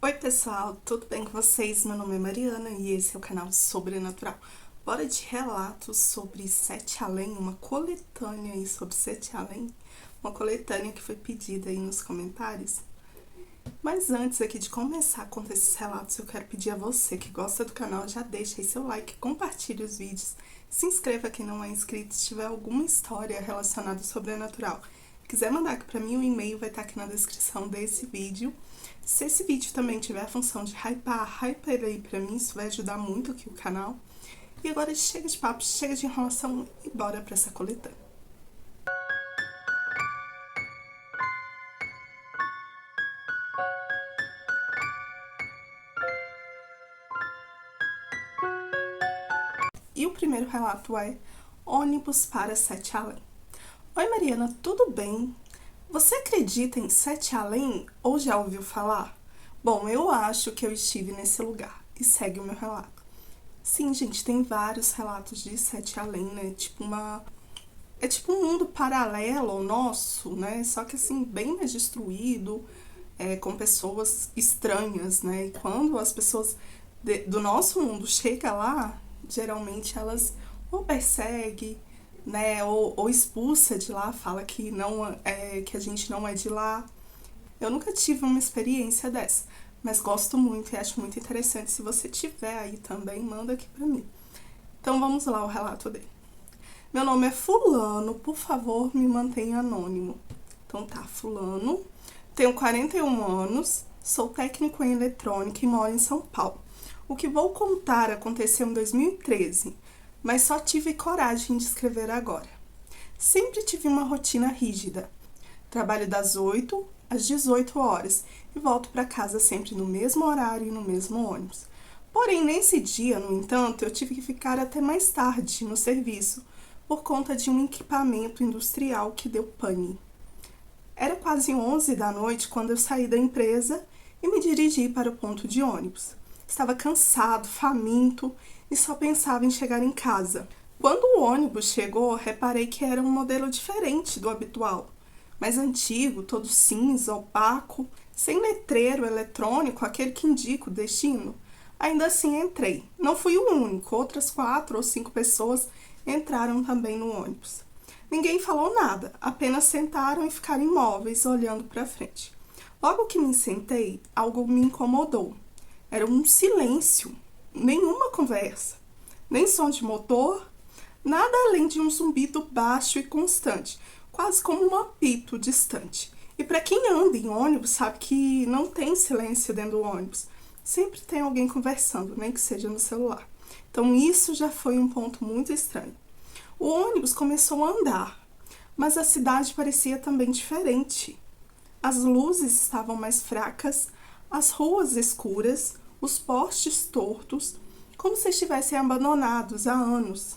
Oi pessoal, tudo bem com vocês? Meu nome é Mariana e esse é o canal Sobrenatural. Bora de relatos sobre Sete Além, uma coletânea aí sobre Sete Além, uma coletânea que foi pedida aí nos comentários. Mas antes aqui de começar a contar esses relatos, eu quero pedir a você que gosta do canal, já deixa aí seu like, compartilhe os vídeos, se inscreva quem não é inscrito se tiver alguma história relacionada ao sobrenatural. Se quiser mandar aqui pra mim, o e-mail vai estar aqui na descrição desse vídeo. Se esse vídeo também tiver a função de hypar, hypa ele aí pra mim, isso vai ajudar muito aqui o canal. E agora chega de papo, chega de enrolação e bora pra essa coletânea. E o primeiro relato é Ônibus para Sete Além. Oi Mariana, tudo bem? Você acredita em Sete Além ou já ouviu falar? Bom, eu acho que eu estive nesse lugar. E segue o meu relato. Sim, gente, tem vários relatos de Sete Além, né? É tipo um mundo paralelo ao nosso, né? Só que assim, bem mais destruído, com pessoas estranhas, né? E quando as pessoas do nosso mundo chegam lá, geralmente elas ou perseguem, né? Ou expulsa de lá, fala que não que a gente não é de lá. Eu nunca tive uma experiência dessa, mas gosto muito e acho muito interessante. Se você tiver aí também, manda aqui pra mim. Então vamos lá o relato dele. Meu nome é fulano, por favor, me mantenha anônimo. Então tá, fulano, tenho 41 anos, sou técnico em eletrônica e moro em São Paulo. O que vou contar aconteceu em 2013, mas só tive coragem de escrever agora. Sempre tive uma rotina rígida. Trabalho das 8 às 18 horas e volto para casa sempre no mesmo horário e no mesmo ônibus. Porém, nesse dia, no entanto, eu tive que ficar até mais tarde no serviço por conta de um equipamento industrial que deu pane. Era quase 11 da noite quando eu saí da empresa e me dirigi para o ponto de ônibus. Estava cansado, faminto e só pensava em chegar em casa. Quando o ônibus chegou, reparei que era um modelo diferente do habitual, mais antigo, todo cinza, opaco, sem letreiro eletrônico, aquele que indica o destino. Ainda assim entrei. Não fui o único, outras 4 ou 5 pessoas entraram também no ônibus. Ninguém falou nada, apenas sentaram e ficaram imóveis, olhando para frente. Logo que me sentei, algo me incomodou. Era um silêncio, nenhuma conversa, nem som de motor, nada além de um zumbido baixo e constante, quase como um apito distante. E para quem anda em ônibus sabe que não tem silêncio dentro do ônibus. Sempre tem alguém conversando, nem que seja no celular. Então isso já foi um ponto muito estranho. O ônibus começou a andar, mas a cidade parecia também diferente. As luzes estavam mais fracas, as ruas escuras, os postes tortos, como se estivessem abandonados há anos.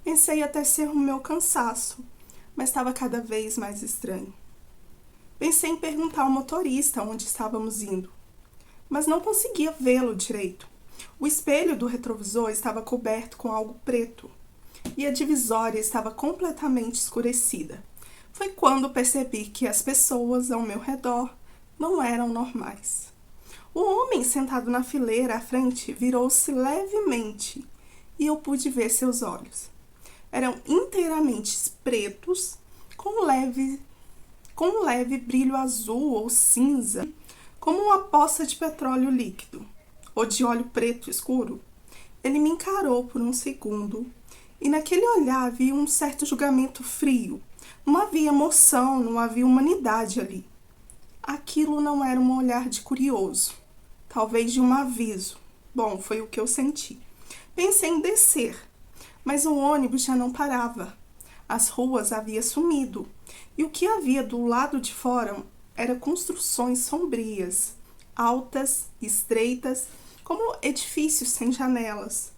Pensei até ser o meu cansaço, mas estava cada vez mais estranho. Pensei em perguntar ao motorista onde estávamos indo, mas não conseguia vê-lo direito. O espelho do retrovisor estava coberto com algo preto e a divisória estava completamente escurecida. Foi quando percebi que as pessoas ao meu redor não eram normais. O homem sentado na fileira à frente virou-se levemente e eu pude ver seus olhos. Eram inteiramente pretos, com um leve brilho azul ou cinza, como uma poça de petróleo líquido, ou de óleo preto escuro. Ele me encarou por um segundo, e naquele olhar havia um certo julgamento frio. Não havia emoção, não havia humanidade ali. Aquilo não era um olhar de curioso, talvez de um aviso. Bom, foi o que eu senti. Pensei em descer, mas o ônibus já não parava. As ruas haviam sumido, e o que havia do lado de fora eram construções sombrias, altas, estreitas, como edifícios sem janelas.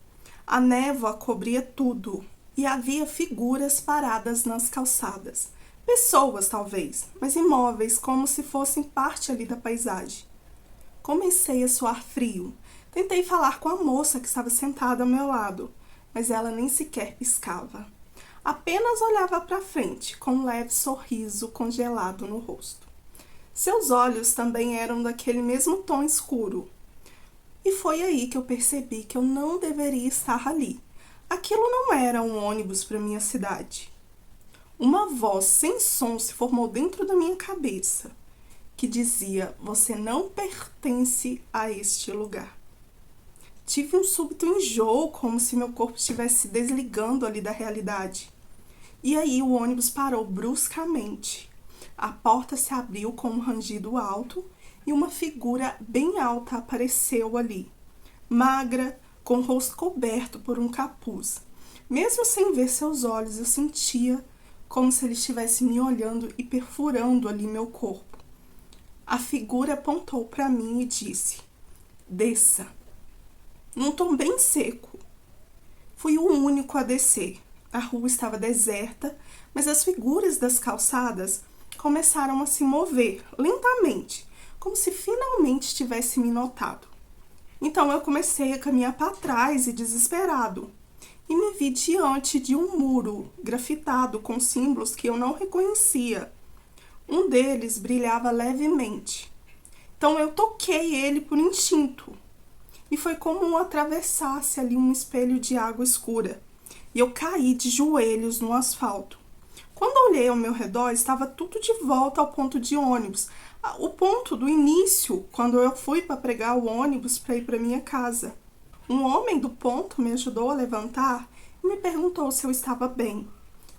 A névoa cobria tudo, e havia figuras paradas nas calçadas. Pessoas, talvez, mas imóveis, como se fossem parte ali da paisagem. Comecei a suar frio. Tentei falar com a moça que estava sentada ao meu lado, mas ela nem sequer piscava. Apenas olhava para frente, com um leve sorriso congelado no rosto. Seus olhos também eram daquele mesmo tom escuro. E foi aí que eu percebi que eu não deveria estar ali. Aquilo não era um ônibus para minha cidade. Uma voz sem som se formou dentro da minha cabeça, que dizia: você não pertence a este lugar. Tive um súbito enjoo, como se meu corpo estivesse se desligando ali da realidade. E aí o ônibus parou bruscamente. A porta se abriu com um rangido alto e uma figura bem alta apareceu ali, magra, com o rosto coberto por um capuz. Mesmo sem ver seus olhos, eu sentia como se ele estivesse me olhando e perfurando ali meu corpo. A figura apontou para mim e disse: desça. Num tom bem seco. Fui o único a descer. A rua estava deserta, mas as figuras das calçadas começaram a se mover lentamente, como se finalmente tivesse me notado. Então eu comecei a caminhar para trás e desesperado, e me vi diante de um muro grafitado com símbolos que eu não reconhecia. Um deles brilhava levemente. Então eu toquei ele por instinto. E foi como atravessasse ali um espelho de água escura. E eu caí de joelhos no asfalto. Quando olhei ao meu redor, estava tudo de volta ao ponto de ônibus. O ponto do início, quando eu fui para pegar o ônibus para ir para minha casa. Um homem do ponto me ajudou a levantar e me perguntou se eu estava bem.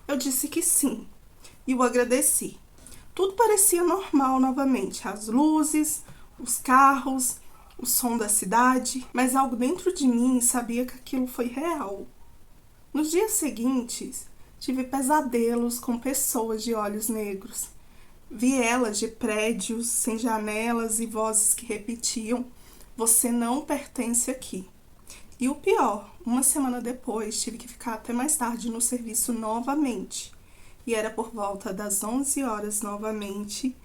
Eu disse que sim, e o agradeci. Tudo parecia normal novamente, as luzes, os carros, o som da cidade, mas algo dentro de mim sabia que aquilo foi real. Nos dias seguintes, tive pesadelos com pessoas de olhos negros. Vi elas de prédios sem janelas e vozes que repetiam: você não pertence aqui. E o pior, uma semana depois tive que ficar até mais tarde no serviço novamente. E era por volta das 11 horas novamente,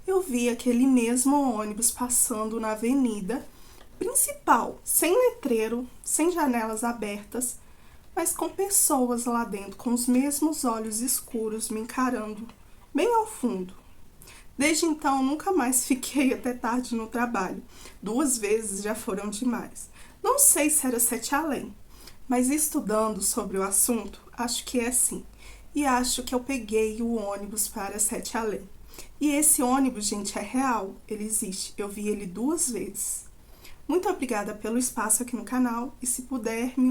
eu vi aquele mesmo ônibus passando na avenida principal, sem letreiro, sem janelas abertas, mas com pessoas lá dentro, com os mesmos olhos escuros me encarando, bem ao fundo. Desde então, nunca mais fiquei até tarde no trabalho. 2 vezes já foram demais. Não sei se era 7 além, mas estudando sobre o assunto, acho que é sim. E acho que eu peguei o ônibus para 7 além. E esse ônibus, gente, é real, ele existe. Eu vi ele 2 vezes. Muito obrigada pelo espaço aqui no canal e se puder me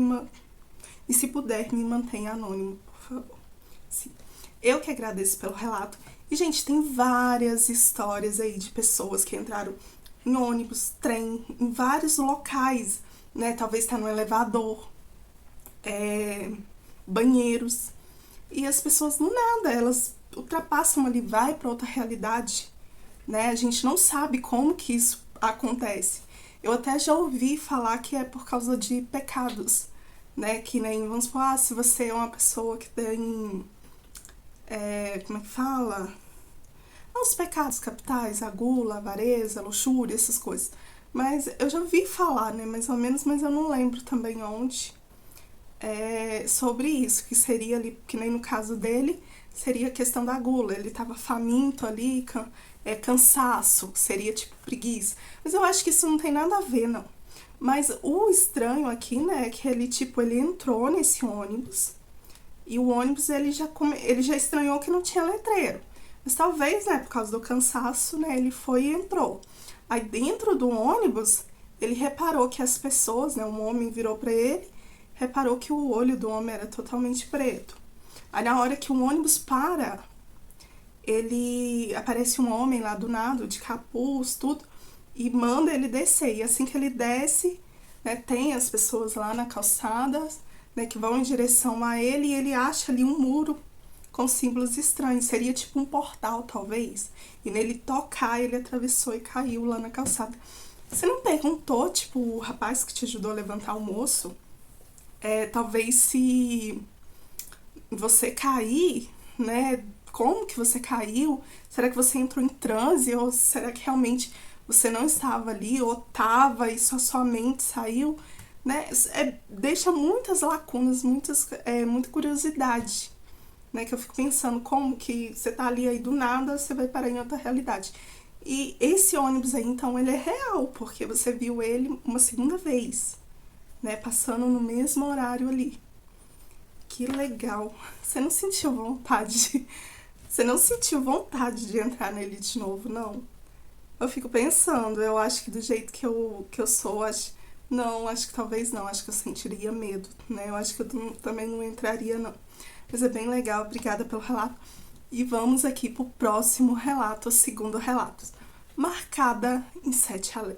mantenha anônimo, por favor. Sim. Eu que agradeço pelo relato. E, gente, tem várias histórias aí de pessoas que entraram em ônibus, trem, em vários locais, né? Talvez tá no elevador, banheiros. E as pessoas, do nada, elas ultrapassam ali, vai para outra realidade, né? A gente não sabe como que isso acontece. Eu até já ouvi falar que é por causa de pecados, né? Que nem, vamos supor, se você é uma pessoa que tem, como é que fala? Os pecados capitais, a gula, a avareza, a luxúria, essas coisas. Mas eu já ouvi falar, né? Mais ou menos, mas eu não lembro também onde. Sobre isso, que seria ali, que nem no caso dele, seria a questão da gula. Ele estava faminto ali, cansaço, seria tipo preguiça. Mas eu acho que isso não tem nada a ver, não. Mas o estranho aqui, né, é que ele entrou nesse ônibus e o ônibus ele já estranhou que não tinha letreiro. Mas talvez, né, por causa do cansaço, né, ele foi e entrou. Aí dentro do ônibus, ele reparou que as pessoas, né, um homem virou para ele, reparou que o olho do homem era totalmente preto. Aí na hora que o ônibus para, aparece um homem lá do nada, de capuz, tudo, e manda ele descer. E assim que ele desce, né, tem as pessoas lá na calçada, né, que vão em direção a ele, e ele acha ali um muro com símbolos estranhos. Seria tipo um portal, talvez. E nele tocar, ele atravessou e caiu lá na calçada. Você não perguntou, tipo, o rapaz que te ajudou a levantar o moço? Talvez se você cair, né, como que você caiu? Será que você entrou em transe? Ou será que realmente você não estava ali? Ou estava e sua mente saiu? Né? Deixa muitas lacunas, muita curiosidade, né? Que eu fico pensando como que você tá ali aí do nada, você vai parar em outra realidade. E esse ônibus aí, então, ele é real, porque você viu ele uma segunda vez, né? Passando no mesmo horário ali. Que legal. Você não sentiu vontade? Você não sentiu vontade de entrar nele de novo, não? Eu fico pensando, eu acho que do jeito que eu sou, acho que talvez não, acho que eu sentiria medo, né? Eu acho que eu também não entraria, não. Mas é bem legal, obrigada pelo relato. E vamos aqui pro próximo relato, o segundo relato. Marcada em Sete Além.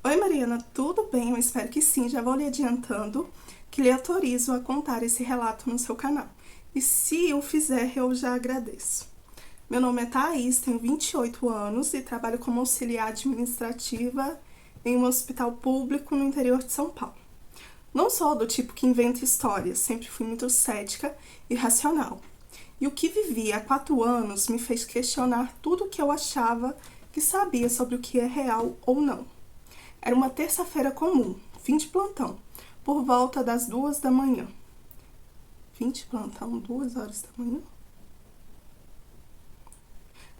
Oi, Mariana, tudo bem? Eu espero que sim. Já vou lhe adiantando que lhe autorizo a contar esse relato no seu canal. E se o fizer, eu já agradeço. Meu nome é Thaís, tenho 28 anos e trabalho como auxiliar administrativa em um hospital público no interior de São Paulo. Não sou do tipo que inventa histórias, sempre fui muito cética e racional. E o que vivi há 4 anos me fez questionar tudo o que eu achava que sabia sobre o que é real ou não. Era uma terça-feira comum, fim de plantão, por volta das 2 da manhã. Fim de plantão, 2 horas da manhã?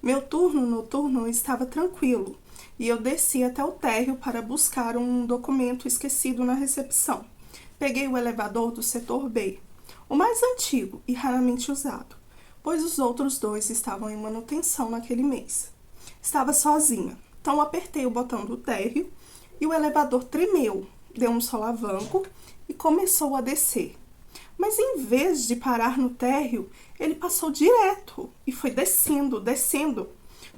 Meu turno noturno estava tranquilo e eu desci até o térreo para buscar um documento esquecido na recepção. Peguei o elevador do setor B, o mais antigo e raramente usado, pois os outros 2 estavam em manutenção naquele mês. Estava sozinha, então apertei o botão do térreo e o elevador tremeu, deu um solavanco e começou a descer. Mas em vez de parar no térreo, ele passou direto e foi descendo, descendo,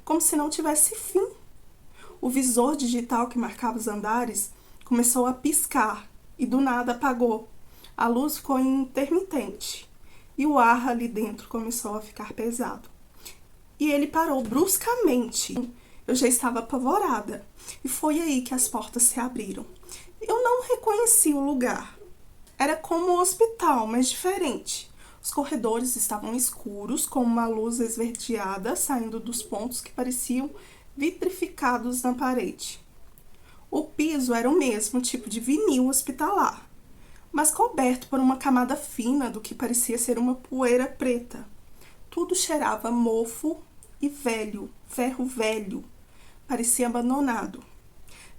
como se não tivesse fim. O visor digital que marcava os andares começou a piscar e do nada apagou. A luz ficou intermitente e o ar ali dentro começou a ficar pesado. E ele parou bruscamente. Eu já estava apavorada e foi aí que as portas se abriram. Eu não reconheci o lugar. Era como um hospital, mas diferente. Os corredores estavam escuros, com uma luz esverdeada saindo dos pontos que pareciam vitrificados na parede. O piso era o mesmo tipo de vinil hospitalar, mas coberto por uma camada fina do que parecia ser uma poeira preta. Tudo cheirava mofo e velho, ferro velho. Parecia abandonado.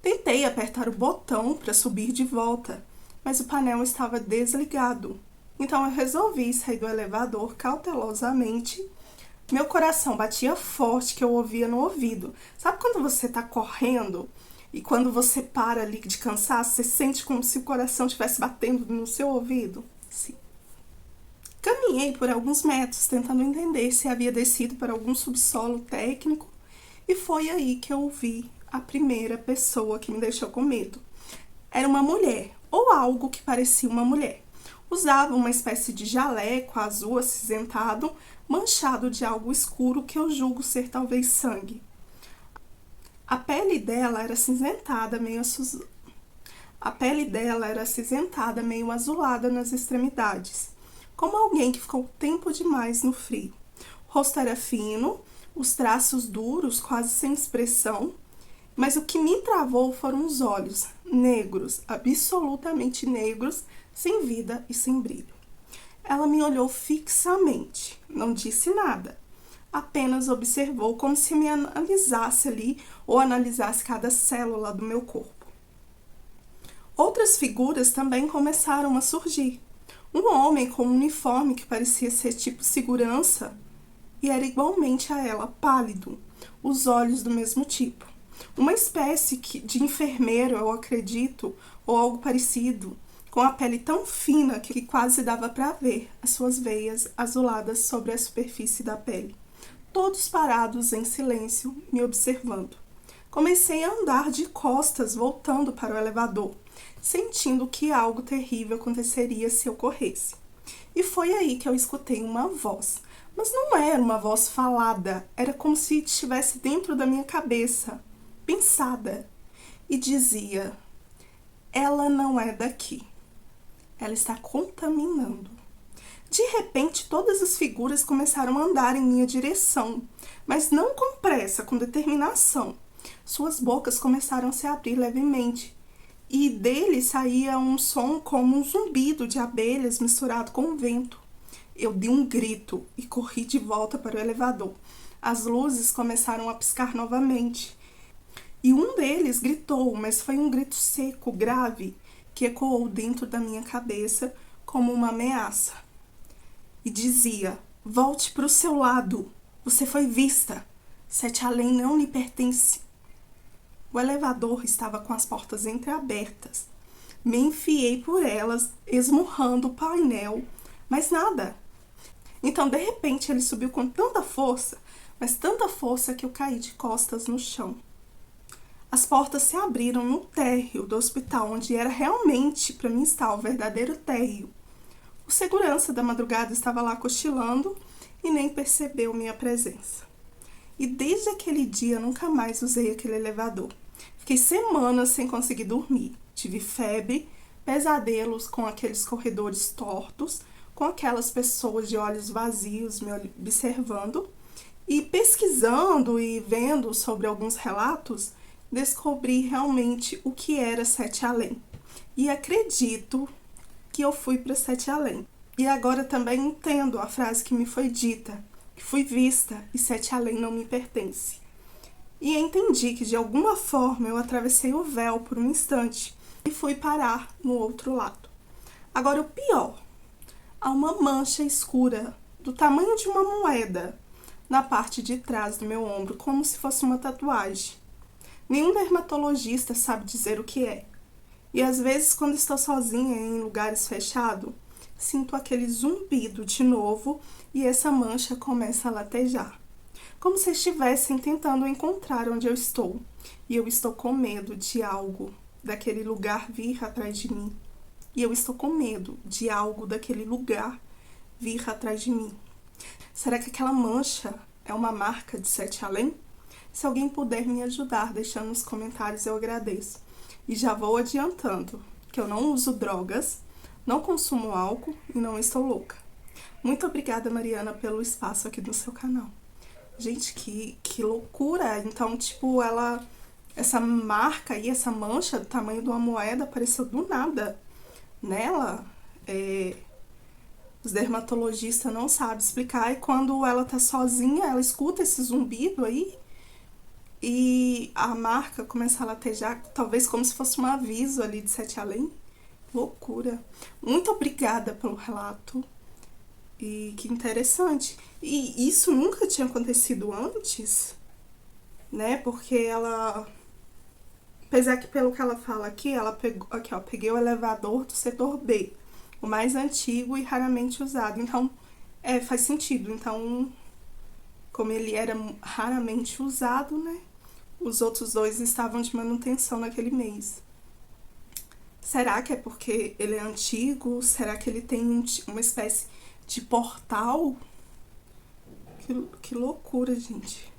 Tentei apertar o botão para subir de volta, mas o painel estava desligado. Então eu resolvi sair do elevador cautelosamente. Meu coração batia forte, que eu ouvia no ouvido. Sabe quando você tá correndo e quando você para ali de cansaço, você sente como se o coração estivesse batendo no seu ouvido? Sim. Caminhei por alguns metros, tentando entender se havia descido para algum subsolo técnico, e foi aí que eu vi a primeira pessoa que me deixou com medo. Era uma mulher, ou algo que parecia uma mulher. Usava uma espécie de jaleco azul acinzentado, manchado de algo escuro que eu julgo ser talvez sangue. A pele dela era acinzentada, meio azulada nas extremidades, como alguém que ficou tempo demais no frio. O rosto era fino, os traços duros, quase sem expressão, mas o que me travou foram os olhos, negros, absolutamente negros, sem vida e sem brilho. Ela me olhou fixamente, não disse nada, apenas observou como se me analisasse ali ou analisasse cada célula do meu corpo. Outras figuras também começaram a surgir. Um homem com um uniforme que parecia ser tipo segurança e era igualmente a ela, pálido, os olhos do mesmo tipo. Uma espécie de enfermeiro, eu acredito, ou algo parecido, com a pele tão fina que quase dava para ver as suas veias azuladas sobre a superfície da pele. Todos parados em silêncio, me observando. Comecei a andar de costas, voltando para o elevador, sentindo que algo terrível aconteceria se ocorresse. E foi aí que eu escutei uma voz. Mas não era uma voz falada, era como se estivesse dentro da minha cabeça, pensada, e dizia: ela não é daqui. Ela está contaminando. De repente, todas as figuras começaram a andar em minha direção, mas não com pressa, com determinação. Suas bocas começaram a se abrir levemente, e dele saía um som como um zumbido de abelhas misturado com o vento. Eu dei um grito e corri de volta para o elevador. As luzes começaram a piscar novamente. E um deles gritou, mas foi um grito seco, grave, que ecoou dentro da minha cabeça como uma ameaça. E dizia: volte para o seu lado, você foi vista, Sete Além não lhe pertence. O elevador estava com as portas entreabertas. Me enfiei por elas, esmurrando o painel, mas nada. Então, de repente, ele subiu com tanta força, mas tanta força que eu caí de costas no chão. As portas se abriram no térreo do hospital, onde era realmente para mim estar o verdadeiro térreo. O segurança da madrugada estava lá cochilando e nem percebeu minha presença. E desde aquele dia nunca mais usei aquele elevador. Fiquei semanas sem conseguir dormir. Tive febre, pesadelos com aqueles corredores tortos, com aquelas pessoas de olhos vazios me observando. E pesquisando e vendo sobre alguns relatos, descobri realmente o que era Sete Além. E acredito que eu fui para Sete Além. E agora também entendo a frase que me foi dita, que fui vista e Sete Além não me pertence. E entendi que de alguma forma eu atravessei o véu por um instante e fui parar no outro lado. Agora o pior, há uma mancha escura do tamanho de uma moeda na parte de trás do meu ombro, como se fosse uma tatuagem. Nenhum dermatologista sabe dizer o que é. E às vezes, quando estou sozinha em lugares fechados, sinto aquele zumbido de novo e essa mancha começa a latejar. Como se estivessem tentando encontrar onde eu estou. E eu estou com medo de algo daquele lugar vir atrás de mim. E eu estou com medo de algo daquele lugar vir atrás de mim. Será que aquela mancha é uma marca de Sete Além? Se alguém puder me ajudar deixando nos comentários, eu agradeço. E já vou adiantando que eu não uso drogas, não consumo álcool e não estou louca. Muito obrigada, Mariana, pelo espaço aqui no seu canal. Gente, que loucura! Então, tipo, essa marca aí, essa mancha do tamanho de uma moeda apareceu do nada nela. Os dermatologistas não sabem explicar, e quando ela tá sozinha, ela escuta esse zumbido aí e a marca começa a latejar, talvez como se fosse um aviso ali de Sete Além. Loucura. Muito obrigada pelo relato. E que interessante. E isso nunca tinha acontecido antes, né? Porque ela, apesar que pelo que ela fala aqui, ela pegou, aqui ó, peguei o elevador do setor B, o mais antigo e raramente usado. Então, faz sentido. Então, como ele era raramente usado, né? Os outros dois estavam de manutenção naquele mês. Será que é porque ele é antigo? Será que ele tem uma espécie de portal? Que loucura, gente.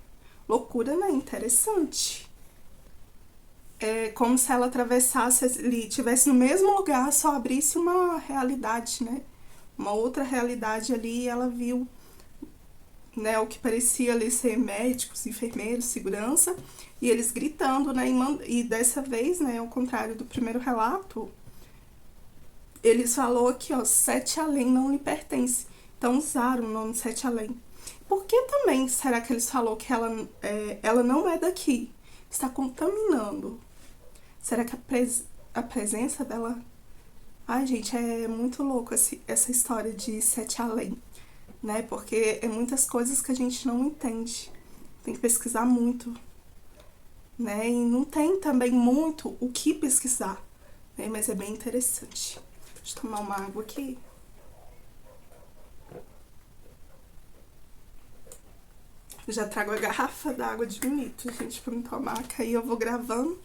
Loucura, né? Interessante. É como se ela atravessasse ali, estivesse no mesmo lugar, só abrisse uma realidade, né? Uma outra realidade ali, e ela viu, né, o que parecia ali ser médicos, enfermeiros, segurança, e eles gritando, né? E dessa vez, né, ao contrário do primeiro relato, eles falou aqui, ó, Sete Além não lhe pertence. Então usaram o nome Sete Além. Por que também será que eles falou que ela não é daqui? Está contaminando. Será que a presença dela... Ai, gente, é muito louco essa história de Sete Além, né? Porque é muitas coisas que a gente não entende. Tem que pesquisar muito, né? E não tem também muito o que pesquisar, né? Mas é bem interessante. Deixa eu tomar uma água aqui. Já trago a garrafa d'água de 1 litro, gente, pra me tomar, que aí eu vou gravando.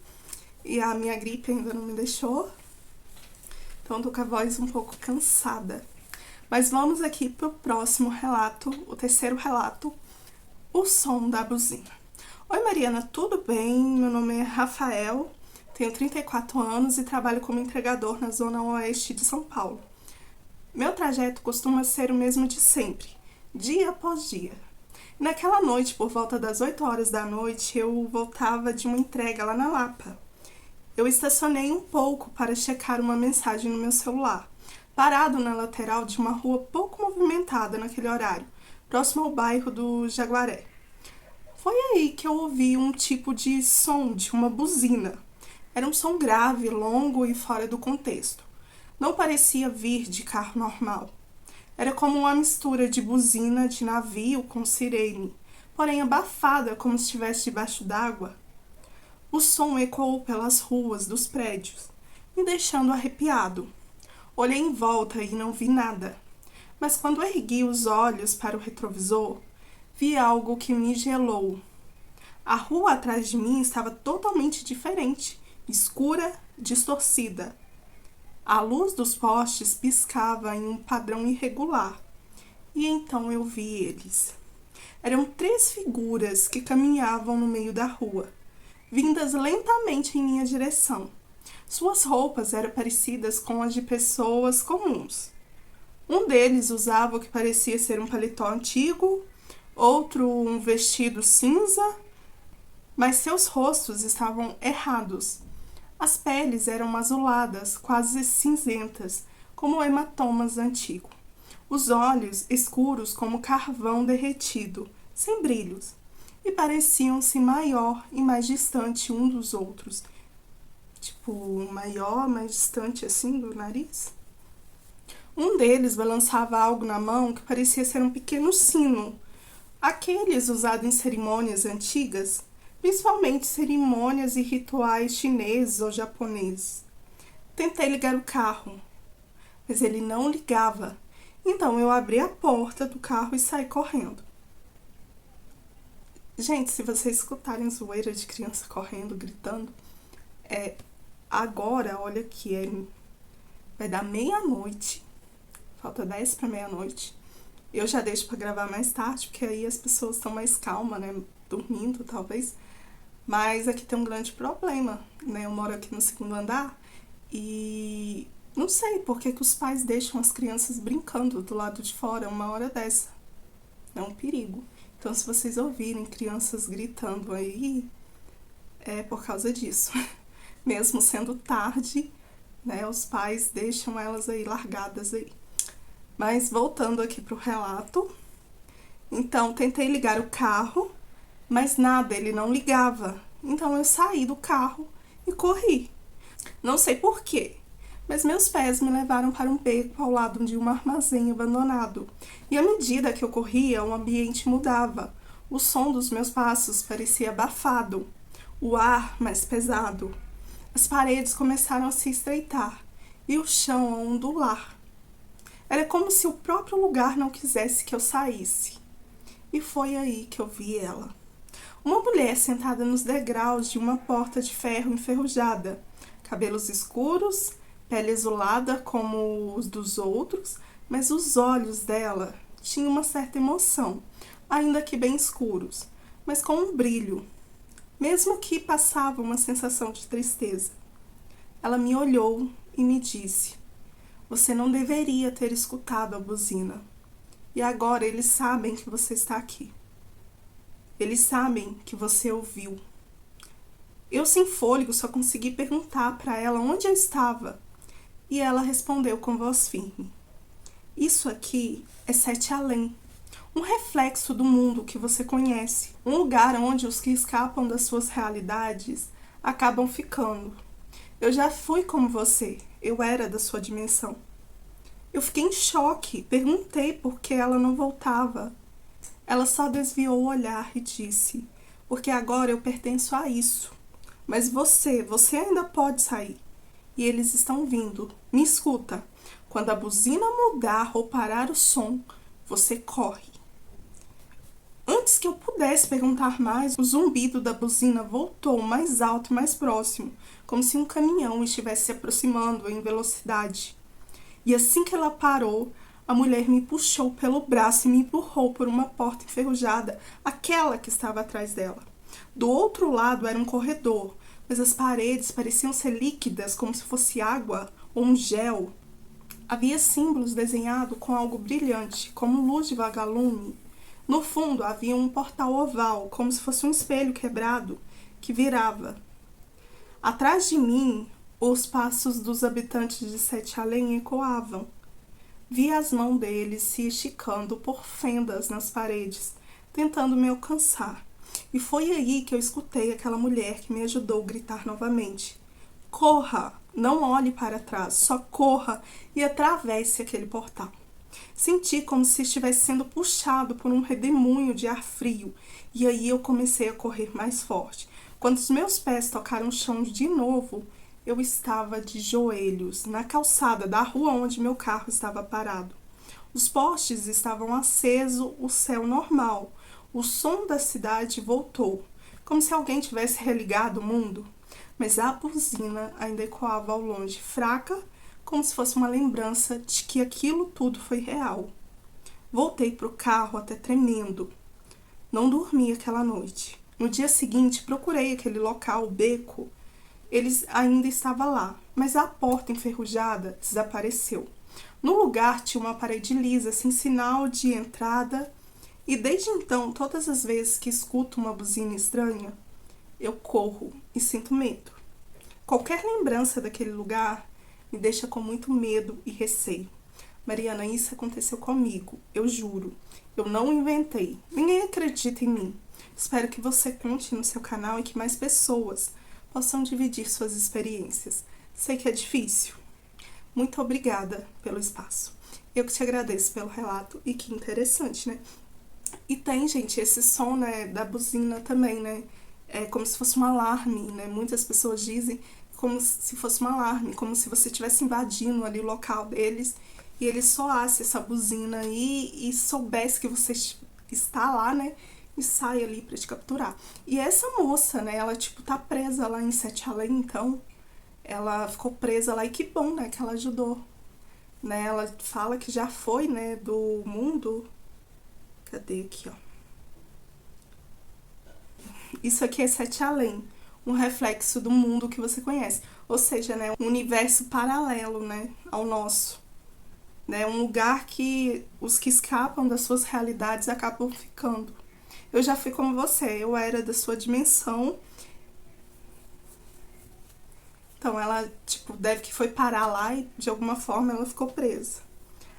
E a minha gripe ainda não me deixou. Então, tô com a voz um pouco cansada. Mas vamos aqui pro próximo relato, o terceiro relato, o som da buzina. Oi, Mariana, tudo bem? Meu nome é Rafael, tenho 34 anos e trabalho como entregador na zona oeste de São Paulo. Meu trajeto costuma ser o mesmo de sempre, dia após dia. Naquela noite, por volta das 8 horas da noite, eu voltava de uma entrega lá na Lapa. Eu estacionei um pouco para checar uma mensagem no meu celular, parado na lateral de uma rua pouco movimentada naquele horário, próximo ao bairro do Jaguaré. Foi aí que eu ouvi um tipo de som de uma buzina. Era um som grave, longo e fora do contexto. Não parecia vir de carro normal. Era como uma mistura de buzina de navio com sirene, porém abafada como se estivesse debaixo d'água. O som ecoou pelas ruas dos prédios, me deixando arrepiado. Olhei em volta e não vi nada, mas quando ergui os olhos para o retrovisor, vi algo que me gelou. A rua atrás de mim estava totalmente diferente, escura, distorcida. A luz dos postes piscava em um padrão irregular, e então eu vi eles. Eram 3 figuras que caminhavam no meio da rua, vindas lentamente em minha direção. Suas roupas eram parecidas com as de pessoas comuns. Um deles usava o que parecia ser um paletó antigo, outro um vestido cinza, mas seus rostos estavam errados. As peles eram azuladas, quase cinzentas, como hematomas antigos. Os olhos escuros como carvão derretido, sem brilhos, e pareciam-se maior e mais distante um dos outros. Tipo, maior, mais distante assim do nariz. Um deles balançava algo na mão que parecia ser um pequeno sino, aqueles usados em cerimônias antigas, principalmente cerimônias e rituais chineses ou japoneses. Tentei ligar o carro, mas ele não ligava. Então eu abri a porta do carro e saí correndo. Gente, se vocês escutarem zoeira de criança correndo, gritando, agora, olha aqui, vai dar meia-noite, falta 10 para meia-noite. Eu já deixo para gravar mais tarde, porque aí as pessoas estão mais calmas, né, dormindo talvez. Mas aqui tem um grande problema, né? Eu moro aqui no 2º andar e não sei por que os pais deixam as crianças brincando do lado de fora uma hora dessa. É um perigo. Então, se vocês ouvirem crianças gritando aí, é por causa disso. Mesmo sendo tarde, né? Os pais deixam elas aí largadas aí. Mas voltando aqui pro relato, então tentei ligar o carro, mas nada, ele não ligava. Então eu saí do carro e corri. Não sei porquê, mas meus pés me levaram para um beco ao lado de um armazém abandonado. E à medida que eu corria, o ambiente mudava. O som dos meus passos parecia abafado, o ar mais pesado. As paredes começaram a se estreitar e o chão a ondular. Era como se o próprio lugar não quisesse que eu saísse. E foi aí que eu vi ela. Uma mulher sentada nos degraus de uma porta de ferro enferrujada, cabelos escuros, pele azulada como os dos outros, mas os olhos dela tinham uma certa emoção, ainda que bem escuros, mas com um brilho, mesmo que passava uma sensação de tristeza. Ela me olhou e me disse: "Você não deveria ter escutado a buzina. E agora eles sabem que você está aqui. Eles sabem que você ouviu." Eu, sem fôlego, só consegui perguntar para ela onde eu estava. E ela respondeu com voz firme: "Isso aqui é Sete Além, um reflexo do mundo que você conhece, um lugar onde os que escapam das suas realidades acabam ficando. Eu já fui como você, eu era da sua dimensão." Eu fiquei em choque, perguntei por que ela não voltava. Ela só desviou o olhar e disse: "Porque agora eu pertenço a isso. Mas você ainda pode sair. E eles estão vindo. Me escuta. Quando a buzina mudar ou parar o som, você corre." Antes que eu pudesse perguntar mais, o zumbido da buzina voltou mais alto e mais próximo, como se um caminhão estivesse se aproximando em velocidade. E assim que ela parou, a mulher me puxou pelo braço e me empurrou por uma porta enferrujada, aquela que estava atrás dela. Do outro lado era um corredor, mas as paredes pareciam ser líquidas, como se fosse água ou um gel. Havia símbolos desenhados com algo brilhante, como luz de vagalume. No fundo havia um portal oval, como se fosse um espelho quebrado, que virava. Atrás de mim, os passos dos habitantes de Sete Além ecoavam. Vi as mãos deles se esticando por fendas nas paredes, tentando me alcançar. E foi aí que eu escutei aquela mulher que me ajudou a gritar novamente: corra, não olhe para trás, só corra e atravesse aquele portal. Senti como se estivesse sendo puxado por um redemoinho de ar frio, e aí eu comecei a correr mais forte. Quando os meus pés tocaram o chão de novo, eu estava de joelhos na calçada da rua onde meu carro estava parado. Os postes estavam acesos, o céu normal. O som da cidade voltou, como se alguém tivesse religado o mundo. Mas a buzina ainda ecoava ao longe, fraca, como se fosse uma lembrança de que aquilo tudo foi real. Voltei para o carro até tremendo. Não dormi aquela noite. No dia seguinte, procurei aquele local, o beco. Ele ainda estava lá, mas a porta enferrujada desapareceu. No lugar tinha uma parede lisa, sem sinal de entrada, e desde então, todas as vezes que escuto uma buzina estranha, eu corro e sinto medo. Qualquer lembrança daquele lugar me deixa com muito medo e receio. Mariana, isso aconteceu comigo, eu juro. Eu não inventei. Ninguém acredita em mim. Espero que você conte no seu canal e que mais pessoas possam dividir suas experiências. Sei que é difícil. Muito obrigada pelo espaço. Eu que te agradeço pelo relato e que interessante, né? E tem, gente, esse som, né, da buzina também, né? É como se fosse um alarme, né? Muitas pessoas dizem como se fosse um alarme, como se você estivesse invadindo ali o local deles e eles soasse essa buzina aí e soubesse que você está lá, né? E sai ali pra te capturar. E essa moça, né, ela, tipo, tá presa lá em Sete Além, então ela ficou presa lá e que bom, né, que ela ajudou. Né? Ela fala que já foi, né, do mundo. Cadê aqui, ó? Isso aqui é Sete Além, um reflexo do mundo que você conhece. Ou seja, né, um universo paralelo, né, ao nosso. Né, um lugar que os que escapam das suas realidades acabam ficando. Eu já fui como você, eu era da sua dimensão. Então ela, tipo, deve que foi parar lá e de alguma forma ela ficou presa.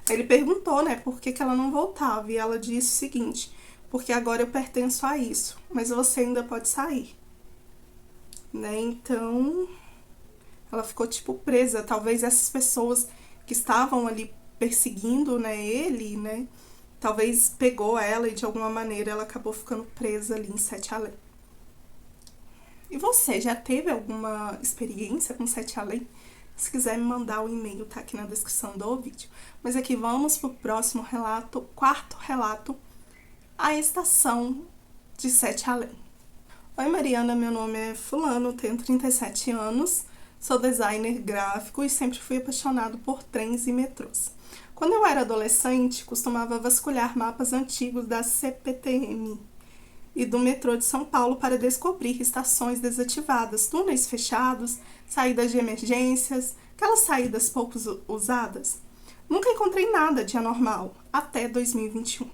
Aí ele perguntou, né, por que ela não voltava, e ela disse o seguinte: porque agora eu pertenço a isso, mas você ainda pode sair. Né, então ela ficou, tipo, presa. Talvez essas pessoas que estavam ali perseguindo, né, ele, né, talvez pegou ela e de alguma maneira ela acabou ficando presa ali em Sete Além. E você, já teve alguma experiência com Sete Além? Se quiser me mandar o e-mail, tá aqui na descrição do vídeo. Mas aqui vamos pro próximo relato, quarto relato, a estação de Sete Além. Oi Mariana, meu nome é fulano, tenho 37 anos, sou designer gráfico e sempre fui apaixonado por trens e metrôs. Quando eu era adolescente, costumava vasculhar mapas antigos da CPTM e do metrô de São Paulo para descobrir estações desativadas, túneis fechados, saídas de emergências, aquelas saídas pouco usadas. Nunca encontrei nada de anormal, até 2021.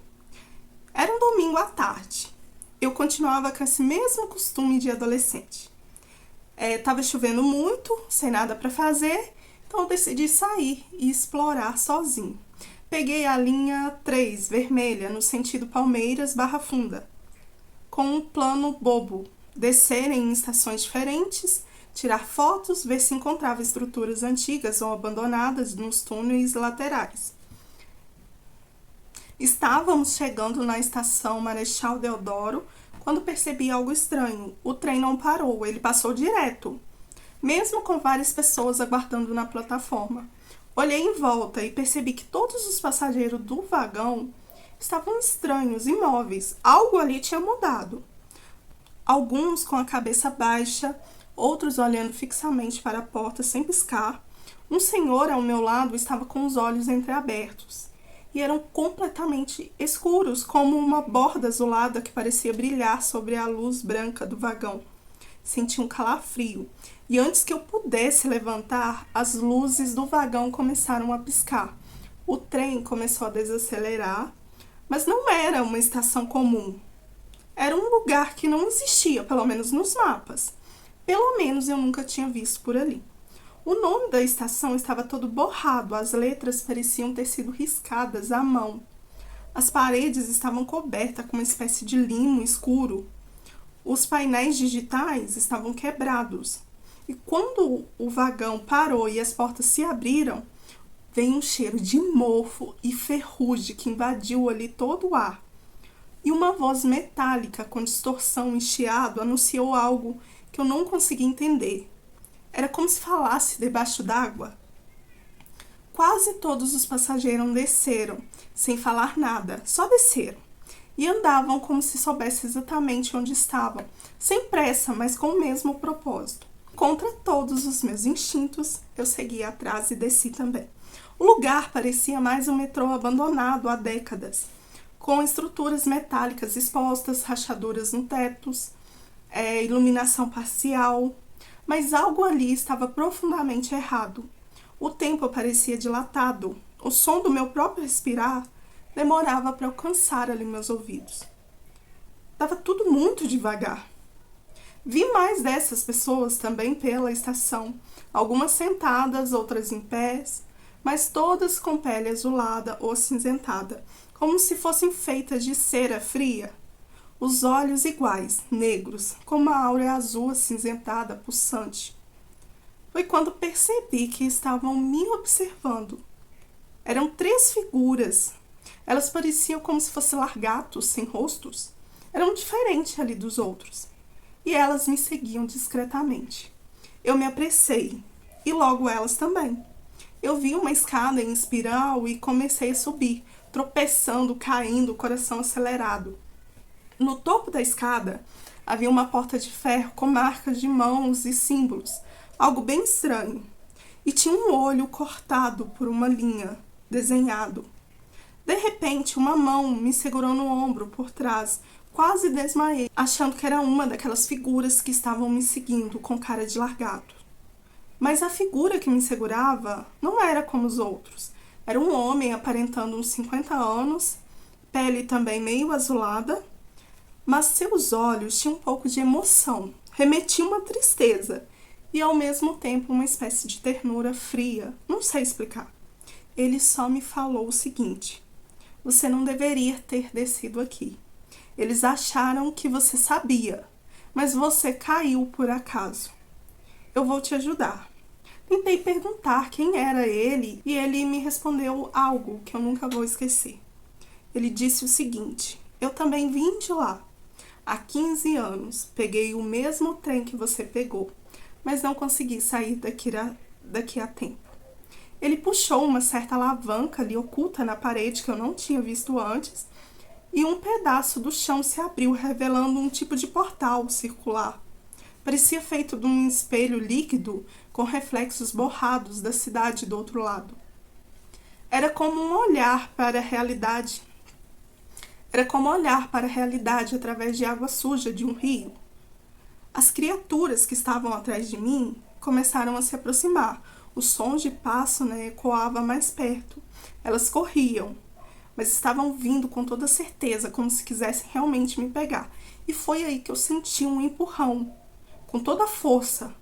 Era um domingo à tarde. Eu continuava com esse mesmo costume de adolescente. Tava chovendo muito, sem nada para fazer, então eu decidi sair e explorar sozinho. Peguei a linha 3, vermelha, no sentido Palmeiras/Barra Funda, com um plano bobo, descer em estações diferentes, tirar fotos, ver se encontrava estruturas antigas ou abandonadas nos túneis laterais. Estávamos chegando na estação Marechal Deodoro quando percebi algo estranho. O trem não parou, ele passou direto, mesmo com várias pessoas aguardando na plataforma. Olhei em volta e percebi que todos os passageiros do vagão estavam estranhos, imóveis. Algo ali tinha mudado. Alguns com a cabeça baixa, outros olhando fixamente para a porta sem piscar. Um senhor ao meu lado estava com os olhos entreabertos e eram completamente escuros, como uma borda azulada que parecia brilhar sobre a luz branca do vagão. Senti um calafrio e antes que eu pudesse levantar, as luzes do vagão começaram a piscar. O trem começou a desacelerar, mas não era uma estação comum. Era um lugar que não existia, pelo menos nos mapas. Pelo menos eu nunca tinha visto por ali. O nome da estação estava todo borrado, as letras pareciam ter sido riscadas à mão. As paredes estavam cobertas com uma espécie de limo escuro. Os painéis digitais estavam quebrados. E quando o vagão parou e as portas se abriram, veio um cheiro de mofo e ferrugem que invadiu ali todo o ar. E uma voz metálica com distorção e chiado anunciou algo que eu não conseguia entender. Era como se falasse debaixo d'água. Quase todos os passageiros desceram, sem falar nada, só desceram. E andavam como se soubessem exatamente onde estavam, sem pressa, mas com o mesmo propósito. Contra todos os meus instintos, eu segui atrás e desci também. O lugar parecia mais um metrô abandonado há décadas, com estruturas metálicas expostas, rachaduras no teto, iluminação parcial, mas algo ali estava profundamente errado. O tempo parecia dilatado, o som do meu próprio respirar demorava para alcançar ali meus ouvidos. Estava tudo muito devagar. Vi mais dessas pessoas também pela estação, algumas sentadas, outras em pés, mas todas com pele azulada ou acinzentada, como se fossem feitas de cera fria. Os olhos iguais, negros, com uma áurea azul acinzentada, pulsante. Foi quando percebi que estavam me observando. Eram 3 figuras. Elas pareciam como se fossem largatos, sem rostos. Eram diferentes ali dos outros. E elas me seguiam discretamente. Eu me apressei, e logo elas também. Eu vi uma escada em espiral e comecei a subir, tropeçando, caindo, coração acelerado. No topo da escada havia uma porta de ferro com marcas de mãos e símbolos, algo bem estranho. E tinha um olho cortado por uma linha, desenhado. De repente, uma mão me segurou no ombro por trás. Quase desmaiei, achando que era uma daquelas figuras que estavam me seguindo com cara de largato. Mas a figura que me segurava não era como os outros. Era um homem aparentando uns 50 anos, pele também meio azulada, mas seus olhos tinham um pouco de emoção, remetiam uma tristeza e ao mesmo tempo uma espécie de ternura fria, não sei explicar. Ele só me falou o seguinte: você não deveria ter descido aqui. Eles acharam que você sabia, mas você caiu por acaso. Eu vou te ajudar. Tentei perguntar quem era ele e ele me respondeu algo que eu nunca vou esquecer. Ele disse o seguinte: eu também vim de lá. Há 15 anos, peguei o mesmo trem que você pegou, mas não consegui sair daqui a tempo. Ele puxou uma certa alavanca ali oculta na parede que eu não tinha visto antes, e um pedaço do chão se abriu, revelando um tipo de portal circular. Parecia feito de um espelho líquido com reflexos borrados da cidade do outro lado. Era como olhar para a realidade através de água suja de um rio. As criaturas que estavam atrás de mim começaram a se aproximar. Os sons de passo ecoavam mais perto. Elas corriam, mas estavam vindo com toda certeza, como se quisessem realmente me pegar. E foi aí que eu senti um empurrão, com toda a força.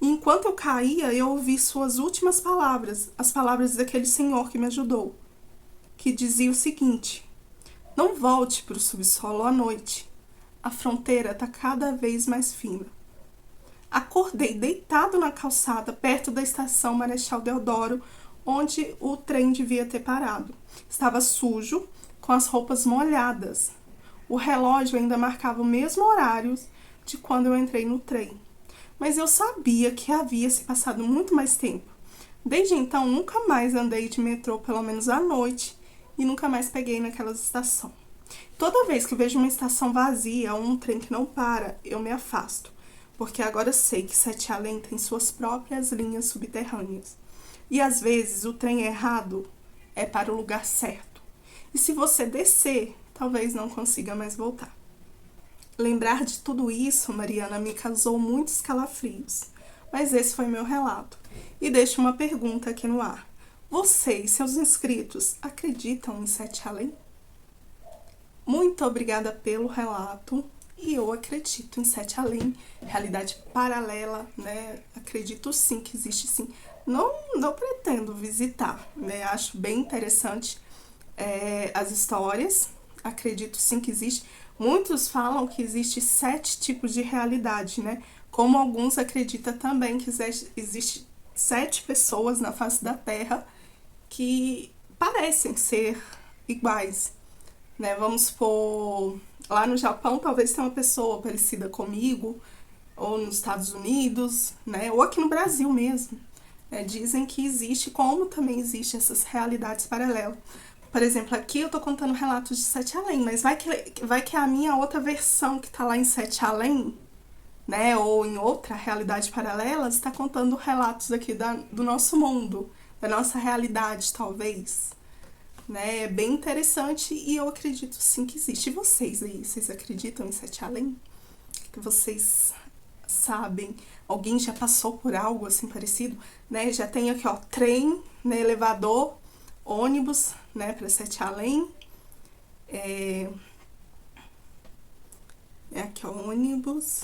E enquanto eu caía, eu ouvi suas últimas palavras, as palavras daquele senhor que me ajudou, que dizia o seguinte: não volte para o subsolo à noite. A fronteira está cada vez mais fina. Acordei deitado na calçada, perto da estação Marechal Deodoro, onde o trem devia ter parado. Estava sujo, com as roupas molhadas. O relógio ainda marcava o mesmo horário de quando eu entrei no trem. Mas eu sabia que havia se passado muito mais tempo. Desde então, nunca mais andei de metrô, pelo menos à noite, e nunca mais peguei naquela estação. Toda vez que eu vejo uma estação vazia ou um trem que não para, eu me afasto, porque agora sei que Sete Além tem suas próprias linhas subterrâneas. E às vezes o trem errado é para o lugar certo. E se você descer, talvez não consiga mais voltar. Lembrar de tudo isso, Mariana, me causou muitos calafrios. Mas esse foi meu relato. E deixo uma pergunta aqui no ar. Você e seus inscritos acreditam em Sete Além? Muito obrigada pelo relato. E eu acredito em Sete Além, realidade paralela, Acredito sim que existe sim. Não pretendo visitar, Acho bem interessante as histórias. Acredito sim que existe, Muitos falam que existe 7 tipos de realidade, né? Como alguns acreditam também que existe 7 pessoas na face da Terra que parecem ser iguais, né? Vamos supor, lá no Japão talvez tenha uma pessoa parecida comigo, ou nos Estados Unidos, né? Ou aqui no Brasil mesmo. Dizem que existe, como também existe essas realidades paralelas. Por exemplo, aqui eu tô contando relatos de Sete Além, mas vai que a minha outra versão que tá lá em Sete Além, né, ou em outra realidade paralela, está contando relatos aqui do nosso mundo, da nossa realidade, talvez. Né? É bem interessante e eu acredito sim que existe. E vocês aí, vocês acreditam em Sete Além? Que vocês sabem? Alguém já passou por algo assim parecido? Né? Já tem aqui, ó, trem, né, elevador, ônibus, né, para Sete Além. Aqui, ó, ônibus.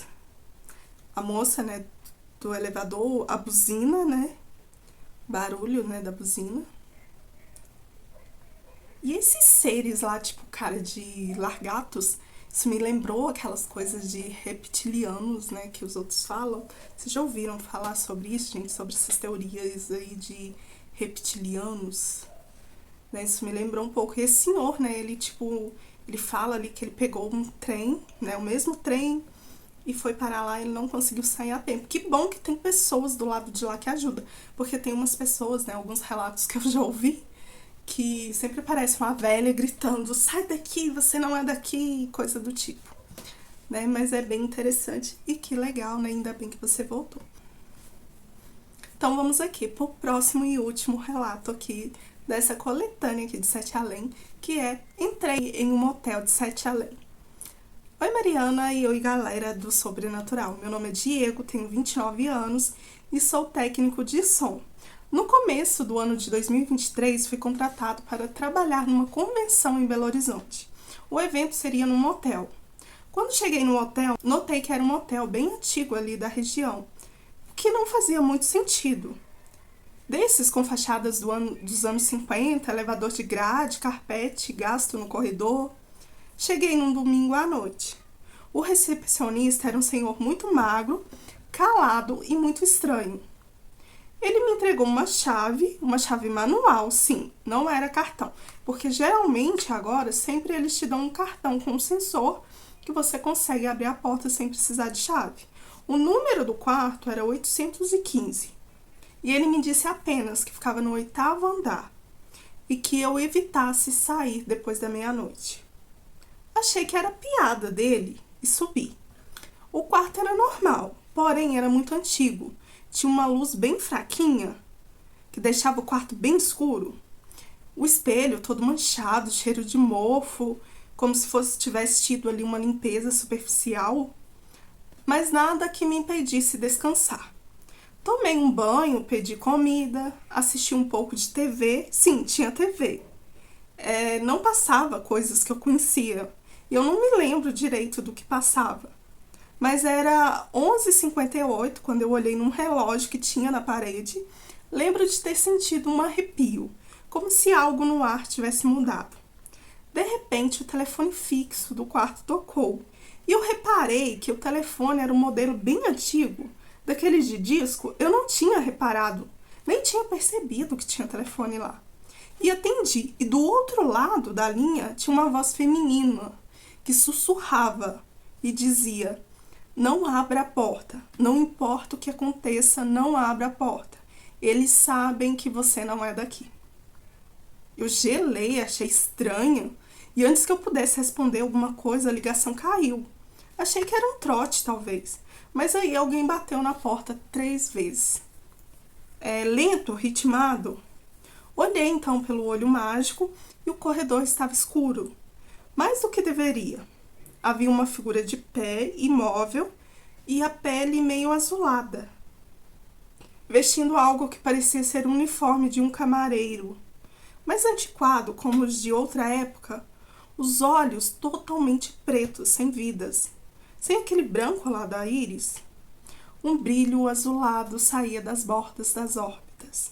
A moça, né, do elevador, a buzina, né? Barulho, né, da buzina. E esses seres lá, tipo cara de largatos, isso me lembrou aquelas coisas de reptilianos, né, que os outros falam. Vocês já ouviram falar sobre isso, gente? Sobre essas teorias aí de reptilianos? Né, isso me lembrou um pouco. E esse senhor, né, ele fala ali que ele pegou um trem, né, o mesmo trem, e foi parar lá e ele não conseguiu sair a tempo. Que bom que tem pessoas do lado de lá que ajudam, porque tem umas pessoas, né, alguns relatos que eu já ouvi, que sempre parece uma velha gritando, sai daqui, você não é daqui, coisa do tipo, né? Mas é bem interessante e que legal, né? Ainda bem que você voltou. Então vamos aqui pro próximo e último relato aqui dessa coletânea aqui de Sete Além, que é Entrei em um motel de Sete Além. Oi Mariana e oi galera do Sobrenatural, meu nome é Diego, tenho 29 anos e sou técnico de som. No começo do ano de 2023, fui contratado para trabalhar numa convenção em Belo Horizonte. O evento seria num motel. Quando cheguei no hotel, notei que era um motel bem antigo ali da região, o que não fazia muito sentido. Desses com fachadas dos anos 50, elevador de grade, carpete, gasto no corredor. Cheguei num domingo à noite. O recepcionista era um senhor muito magro, calado e muito estranho. Ele me entregou uma chave manual, sim, não era cartão. Porque geralmente agora sempre eles te dão um cartão com um sensor que você consegue abrir a porta sem precisar de chave. O número do quarto era 815. E ele me disse apenas que ficava no 8º andar e que eu evitasse sair depois da meia-noite. Achei que era piada dele e subi. O quarto era normal, porém era muito antigo. Tinha uma luz bem fraquinha, que deixava o quarto bem escuro. O espelho todo manchado, cheiro de mofo, como se tivesse tido ali uma limpeza superficial. Mas nada que me impedisse descansar. Tomei um banho, pedi comida, assisti um pouco de TV. Sim, tinha TV. Não passava coisas que eu conhecia. E eu não me lembro direito do que passava. Mas era 11h58 quando eu olhei num relógio que tinha na parede. Lembro de ter sentido um arrepio, como se algo no ar tivesse mudado. De repente, o telefone fixo do quarto tocou. E eu reparei que o telefone era um modelo bem antigo, daqueles de disco. Eu não tinha reparado, nem tinha percebido que tinha telefone lá. E atendi, e do outro lado da linha tinha uma voz feminina que sussurrava e dizia: não abra a porta, não importa o que aconteça, não abra a porta. Eles sabem que você não é daqui. Eu gelei, achei estranho, e antes que eu pudesse responder alguma coisa, a ligação caiu. Achei que era um trote, talvez, mas aí alguém bateu na porta 3 vezes. Lento, ritmado. Olhei então pelo olho mágico e o corredor estava escuro, mais do que deveria. Havia uma figura de pé, imóvel, e a pele meio azulada, vestindo algo que parecia ser o uniforme de um camareiro, mas antiquado como os de outra época, os olhos totalmente pretos, sem vidas, sem aquele branco lá da íris. Um brilho azulado saía das bordas das órbitas.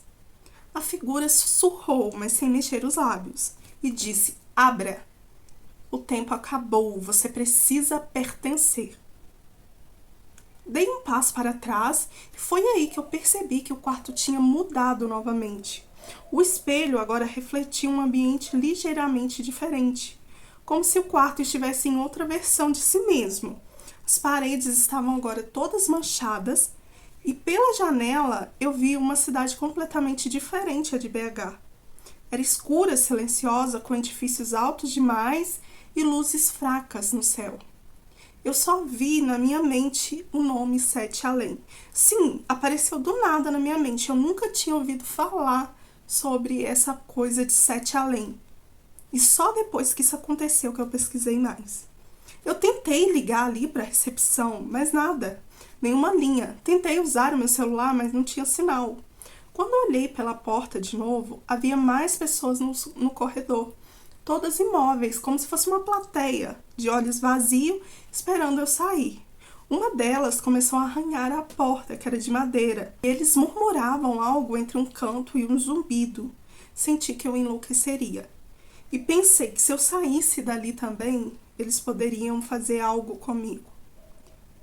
A figura sussurrou, mas sem mexer os lábios, e disse: abra. O tempo acabou, você precisa pertencer. Dei um passo para trás e foi aí que eu percebi que o quarto tinha mudado novamente. O espelho agora refletia um ambiente ligeiramente diferente, como se o quarto estivesse em outra versão de si mesmo. As paredes estavam agora todas manchadas e pela janela eu vi uma cidade completamente diferente de BH. Era escura, silenciosa, com edifícios altos demais e luzes fracas no céu. Eu só vi na minha mente o nome Sete Além. Sim, apareceu do nada na minha mente. Eu nunca tinha ouvido falar sobre essa coisa de Sete Além. E só depois que isso aconteceu que eu pesquisei mais. Eu tentei ligar ali para a recepção, mas nada. Nenhuma linha. Tentei usar o meu celular, mas não tinha sinal. Quando eu olhei pela porta de novo, havia mais pessoas no corredor. Todas imóveis, como se fosse uma plateia, de olhos vazios, esperando eu sair. Uma delas começou a arranhar a porta, que era de madeira. Eles murmuravam algo entre um canto e um zumbido. Senti que eu enlouqueceria. E pensei que se eu saísse dali também, eles poderiam fazer algo comigo.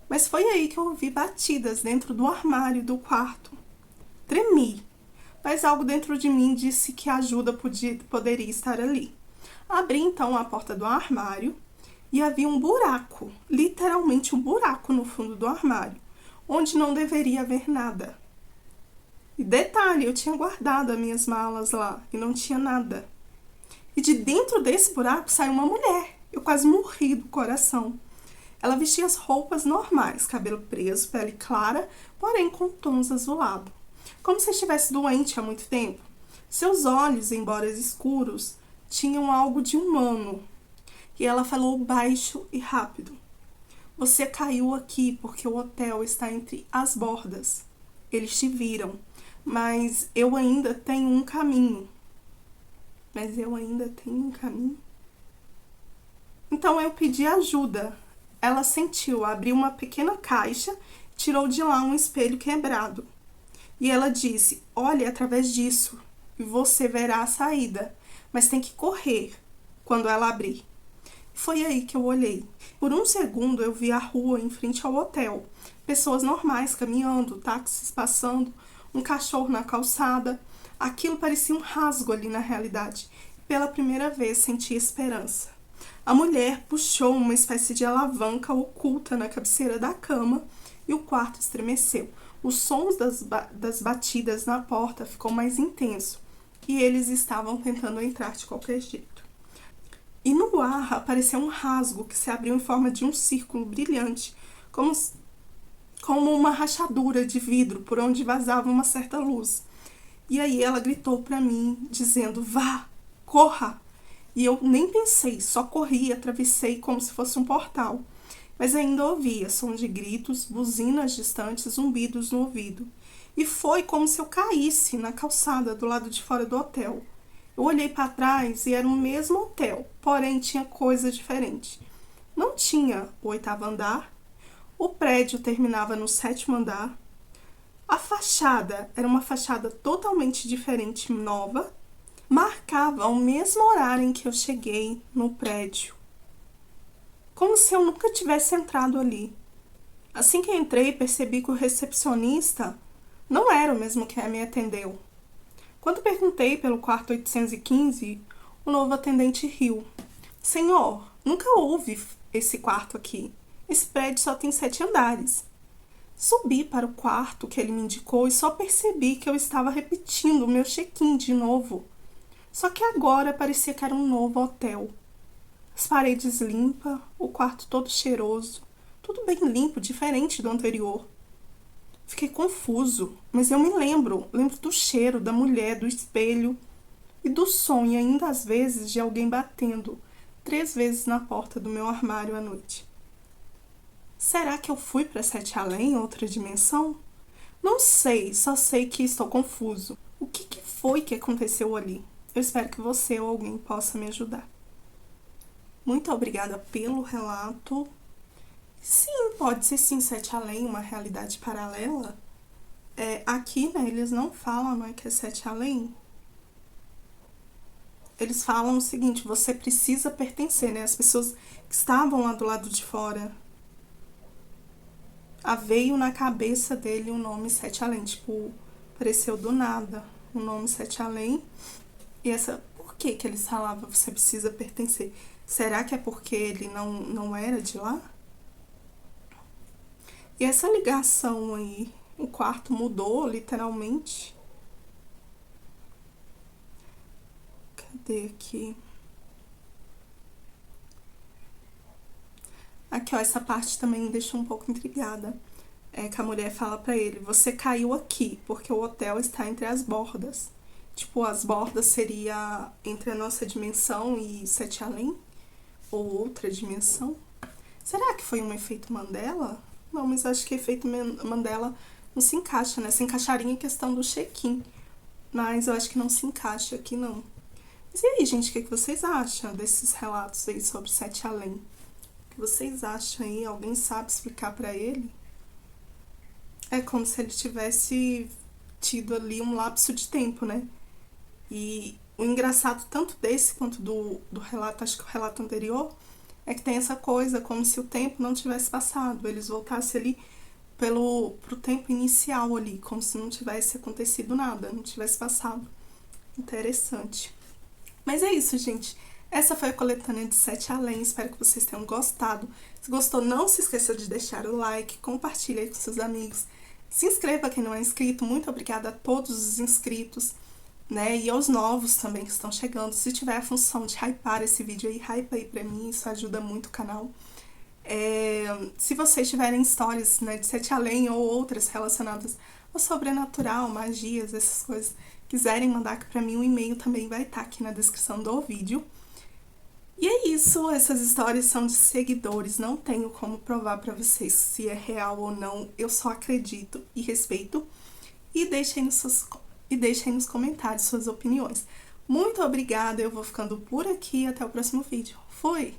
Mas foi aí que eu ouvi batidas dentro do armário do quarto. Tremi, mas algo dentro de mim disse que a ajuda poderia estar ali. Abri então a porta do armário e havia um buraco, literalmente um buraco no fundo do armário, onde não deveria haver nada. E detalhe, eu tinha guardado as minhas malas lá e não tinha nada. E de dentro desse buraco saiu uma mulher. Eu quase morri do coração. Ela vestia as roupas normais, cabelo preso, pele clara, porém com tons azulados, como se estivesse doente há muito tempo. Seus olhos, embora escuros, tinham algo de humano. E ela falou baixo e rápido. Você caiu aqui porque o hotel está entre as bordas. Eles te viram, mas eu ainda tenho um caminho. Então eu pedi ajuda. Ela sentiu, abriu uma pequena caixa, tirou de lá um espelho quebrado. E ela disse, olhe através disso e você verá a saída. Mas tem que correr quando ela abrir. Foi aí que eu olhei. Por um segundo eu vi a rua em frente ao hotel. Pessoas normais caminhando, táxis passando, um cachorro na calçada. Aquilo parecia um rasgo ali na realidade. Pela primeira vez senti esperança. A mulher puxou uma espécie de alavanca oculta na cabeceira da cama e o quarto estremeceu. Os sons das batidas na porta ficou mais intenso. E eles estavam tentando entrar de qualquer jeito. E no ar apareceu um rasgo que se abriu em forma de um círculo brilhante, como uma rachadura de vidro por onde vazava uma certa luz. E aí ela gritou para mim, dizendo, vá, corra! E eu nem pensei, só corri, atravessei como se fosse um portal. Mas ainda ouvia som de gritos, buzinas distantes, zumbidos no ouvido. E foi como se eu caísse na calçada do lado de fora do hotel. Eu olhei para trás e era o mesmo hotel, porém tinha coisa diferente. Não tinha o 8º andar, o prédio terminava no 7º andar, a fachada era uma fachada totalmente diferente, nova, marcava o mesmo horário em que eu cheguei no prédio. Como se eu nunca tivesse entrado ali. Assim que entrei, percebi que o recepcionista não era o mesmo que me atendeu. Quando perguntei pelo quarto 815, o novo atendente riu. Senhor, nunca houve esse quarto aqui. Esse prédio só tem 7 andares. Subi para o quarto que ele me indicou e só percebi que eu estava repetindo o meu check-in de novo. Só que agora parecia que era um novo hotel. As paredes limpas, o quarto todo cheiroso, tudo bem limpo, diferente do anterior. Fiquei confuso, mas eu me lembro do cheiro da mulher, do espelho e do som e ainda às vezes de alguém batendo 3 vezes na porta do meu armário à noite. Será que eu fui para 7 Além, outra dimensão? Não sei, só sei que estou confuso. O que foi que aconteceu ali? Eu espero que você ou alguém possa me ajudar. Muito obrigada pelo relato. Sim, pode ser sim 7 Além, uma realidade paralela. Aqui, né, eles não falam, não é que é 7 Além. eles falam o seguinte: você precisa pertencer, né? As pessoas que estavam lá do lado de fora. Veio na cabeça dele o nome Sete Além, tipo, apareceu do nada o nome Sete Além. E por que que eles falavam você precisa pertencer? Será que é porque ele não era de lá? E essa ligação aí, o quarto mudou literalmente. Cadê aqui? Aqui, ó, essa parte também me deixou um pouco intrigada. É que a mulher fala pra ele: você caiu aqui, porque o hotel está entre as bordas. Tipo, as bordas seria entre a nossa dimensão e Sete Além? Ou outra dimensão? Será que foi um efeito Mandela? Não, mas acho que efeito Mandela não se encaixa, né? Se encaixaria em questão do check-in. Mas eu acho que não se encaixa aqui, não. Mas e aí, gente, o que vocês acham desses relatos aí sobre Sete Além? O que vocês acham aí? Alguém sabe explicar pra ele? É como se ele tivesse tido ali um lapso de tempo, né? E o engraçado tanto desse quanto do relato, acho que o relato anterior, é que tem essa coisa como se o tempo não tivesse passado. Eles voltassem ali pro tempo inicial ali, como se não tivesse acontecido nada, não tivesse passado. Interessante. Mas é isso, gente. Essa foi a coletânea de Sete Além. Espero que vocês tenham gostado. Se gostou, não se esqueça de deixar o like, compartilhe aí com seus amigos. Se inscreva quem não é inscrito. Muito obrigada a todos os inscritos, né? E aos novos também que estão chegando. Se tiver a função de hypar esse vídeo aí, hype aí pra mim, isso ajuda muito o canal. Se vocês tiverem histórias, né, de Sete Além ou outras relacionadas ao sobrenatural, magias, essas coisas, quiserem mandar aqui pra mim, o e-mail também vai estar aqui na descrição do vídeo. E é isso, essas histórias são de seguidores, não tenho como provar pra vocês se é real ou não, eu só acredito e respeito. E deixem nos comentários suas opiniões. Muito obrigada, eu vou ficando por aqui, até o próximo vídeo. Fui!